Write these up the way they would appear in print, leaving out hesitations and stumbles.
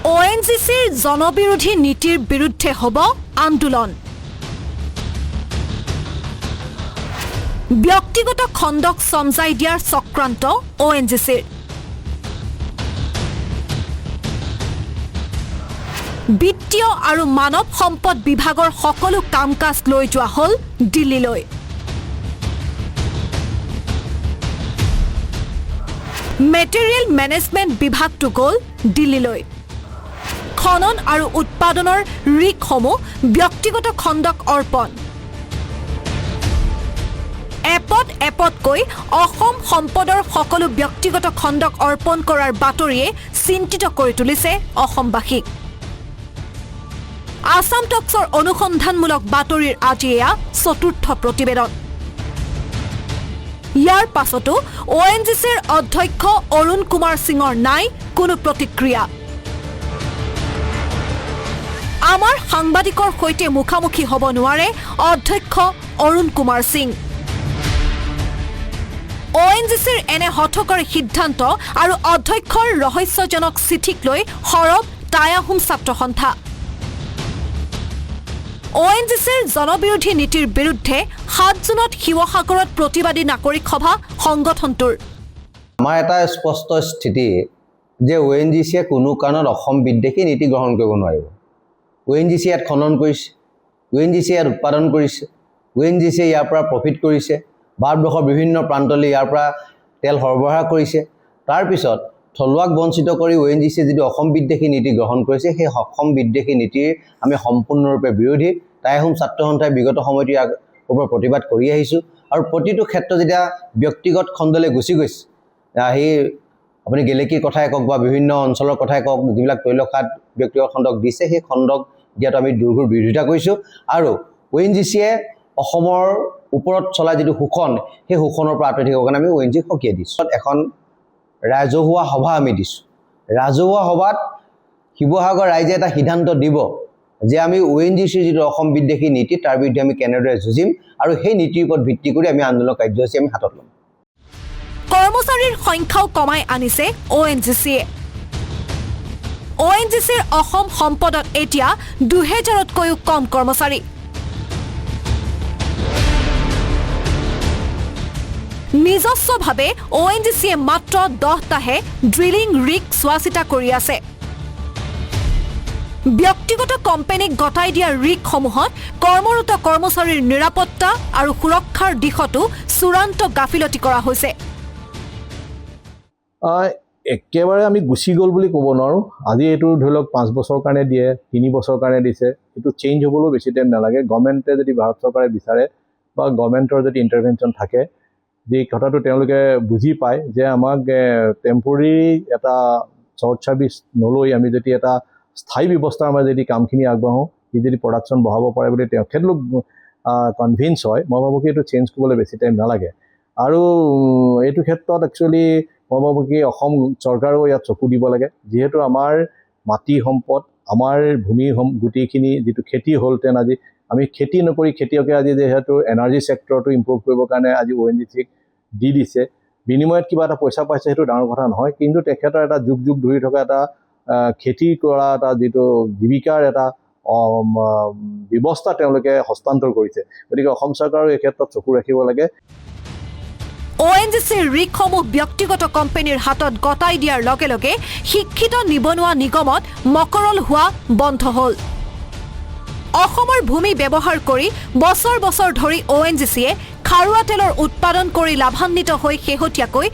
ONGCৰ জনবিৰোধী নীতিৰ বিৰুদ্ধে হ'ব আন্দোলন। ব্যক্তিগত খণ্ডক সমজাই দিয়াৰ চক্ৰান্ত ONGCৰ। বিত্তীয় আৰু মানৱ সম্পদ বিভাগৰ সকলো কাম-কাজ লৈ যোৱা হ'ল দিল্লীলৈ। মেটেৰিয়েল মেনেজমেণ্ট বিভাগটো গ'ল দিল্লীলৈ। খনন আৰু উৎপাদনৰ ৰিকসমূহ ব্যক্তিগত খণ্ডক অৰ্পণ। এপতকৈ অসম সম্পদৰ সকলো ব্যক্তিগত খণ্ডক অৰ্পণ কৰাৰ বাতৰিয়ে চিন্তিত কৰি তুলিছে অসমবাসীক। আসাম টক্সৰ অনুসন্ধানমূলক বাতৰিৰ আজি এয়া চতুৰ্থ প্ৰতিবেদন। ইয়াৰ পাছতো ONGCৰ অধ্যক্ষ অৰুণ কুমাৰ সিঙৰ নাই কোনো প্ৰতিক্ৰিয়া। আমাৰ সাংবাদিকৰ সৈতে মুখামুখি হ'ব নোৱাৰে অধ্যক্ষ অৰুণ কুমাৰ সিং। ONGCৰ এনে হঠকাৰী সিদ্ধান্ত আৰু অধ্যক্ষৰ ৰহস্যজনক চিঠিক লৈ সৰব টাই আহোম ছাত্ৰ সন্থা। ONGCৰ জনবিৰোধী নীতিৰ বিৰুদ্ধে 7 জুনত শিৱসাগৰত প্ৰতিবাদী নাগৰিক সভা সংগঠনটোৰ। আমাৰ এটা স্পষ্ট স্থিতি যে ONGCয়ে কোনো কাৰণত অসম বিদ্বেষী নীতি গ্ৰহণ কৰিব নোৱাৰিব। ONGC ইয়াত খনন কৰিছে, ONGC ইয়াত উৎপাদন কৰিছে, ONGC ইয়াৰ পৰা প্ৰফিট কৰিছে, ভাৰতবৰ্ষৰ বিভিন্ন প্ৰান্তলৈ ইয়াৰ পৰা তেল সৰবৰাহ কৰিছে। তাৰপিছত থলুৱাক বঞ্চিত কৰি ONGCয়ে যিটো অসম বিদ্বেষী নীতি গ্ৰহণ কৰিছে, সেই অসম বিদ্বেষী নীতিৰ আমি সম্পূৰ্ণৰূপে বিৰোধী। টাই আহোম ছাত্ৰ সন্থাই বিগত সময়ত ইয়াৰ ওপৰত প্ৰতিবাদ কৰি আহিছোঁ। আৰু প্ৰতিটো ক্ষেত্ৰত যেতিয়া ব্যক্তিগত খণ্ডলৈ গুচি গৈছে, সেই আপুনি গেলেকীৰ কথাই কওক বা বিভিন্ন অঞ্চলৰ কথাই কওক, যিবিলাক তৈল খাত ব্যক্তিগত খণ্ডক দিছে, সেই খণ্ডক দিয়াটো আমি দুৰ্ঘৰ বিৰোধিতা কৰিছোঁ। আৰু ONGCয়ে অসমৰ ওপৰত চলা যিটো শোষণ, সেই শোষণৰ পৰা আঁতৰি থাকিবৰ কাৰণে আমি ONGCক সকীয়াই দিছোঁ। এখন ৰাজহুৱা সভা আমি দিছোঁ। ৰাজহুৱা সভাত শিৱসাগৰ ৰাইজে এটা সিদ্ধান্ত দিব যে আমি ONGCৰ যিটো অসম বিদ্বেষী নীতি, তাৰ বিৰুদ্ধে আমি কেনেদৰে যুঁজিম, আৰু সেই নীতিৰ ওপৰত ভিত্তি কৰি আমি আন্দোলন কাৰ্যসূচী আমি হাতত ল'ম। কৰ্মচাৰীৰ সংখ্যাও কমাই আনিছে ONGCয়ে। ONGCৰ অসম সম্পদত এতিয়া 2000তকৈও কম কৰ্মচাৰী। নিজস্বভাৱে ONGCয়ে মাত্ৰ 10টাহে ড্ৰিলিং ৰিগ চোৱা-চিতা কৰি আছে। ব্যক্তিগত কোম্পানীক গতাই দিয়া ৰিগসমূহত কৰ্মৰত কৰ্মচাৰীৰ নিৰাপত্তা আৰু সুৰক্ষাৰ দিশতো চূড়ান্ত গাফিলতি কৰা হৈছে। একেবাৰে আমি গুচি গ'ল বুলি ক'ব নোৱাৰোঁ। আজি এইটো ধৰি লওক 5 বছৰৰ কাৰণে দিয়ে, 3 বছৰৰ কাৰণে দিছে, এইটো চেঞ্জ হ'বলৈও বেছি টাইম নালাগে। গভৰ্ণমেণ্টে যদি ভাৰত চৰকাৰে বিচাৰে বা গভৰ্ণমেণ্টৰ যদি ইণ্টাৰভেনশ্যন থাকে, যে কথাটো তেওঁলোকে বুজি পায় যে আমাক টেম্পৰেৰী এটা শ্বৰ্ট ছাৰ্ভিচ নলৈ আমি যদি এটা স্থায়ী ব্যৱস্থাৰ আমাৰ যদি কামখিনি আগবাঢ়োঁ, সি যদি প্ৰডাকশ্যন বঢ়াব পাৰে বুলি তেখেতলোক কনভিন্স হয়, মই ভাবোঁ কি এইটো চেঞ্জ কৰিবলৈ বেছি টাইম নালাগে। আৰু এইটো ক্ষেত্ৰত একচুৱেলি মই ভাবোঁ কি অসম চৰকাৰেও ইয়াত চকু দিব লাগে। যিহেতু আমাৰ মাটি সম্পদ, আমাৰ ভূমি গোটেইখিনি যিটো খেতি হ'লহেঁতেন, আজি আমি খেতি নকৰি খেতিয়কে আজি যিহেতু এনাৰ্জি ছেক্টৰটো ইম্প্ৰুভ কৰিবৰ কাৰণে আজি ONGCক দি দিছে, বিনিময়ত কিবা এটা পইচা পাইছে, সেইটো ডাঙৰ কথা নহয়। কিন্তু তেখেতৰ এটা যুগ যুগ ধৰি থকা এটা খেতি কৰা এটা যিটো জীৱিকাৰ এটা ব্যৱস্থা তেওঁলোকে হস্তান্তৰ কৰিছে। গতিকে অসম চৰকাৰেও এই ক্ষেত্ৰত চকু ৰাখিব লাগে। ONGCৰ ৰিগসমূহ ব্যক্তিগত কোম্পানীৰ হাতত গতাই দিয়াৰ লগে লগে শিক্ষিত নিবনুৱা নিগমত মকৰল হোৱা বন্ধ হ'ল। অসমৰ ভূমি ব্যৱহাৰ কৰি বছৰ বছৰ ধৰি ONGCয়ে খাৰুৱা তেলৰ উৎপাদন কৰি লাভান্বিত হৈ শেহতীয়াকৈ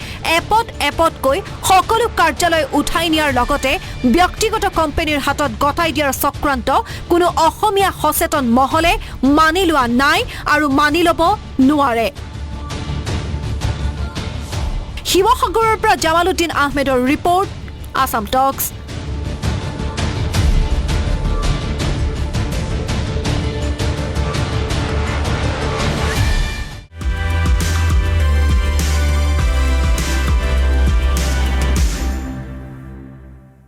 এপতকৈ সকলো কাৰ্যালয় উঠাই নিয়াৰ লগতে ব্যক্তিগত কোম্পানীৰ হাতত গতাই দিয়াৰ চক্ৰান্ত কোনো অসমীয়া সচেতন মহলে মানি লোৱা নাই আৰু মানি ল'ব নোৱাৰে। শিৱসাগৰৰ পৰা জামালুদ্দিন আহমেদৰ ৰিপৰ্ট, আসাম টক্স।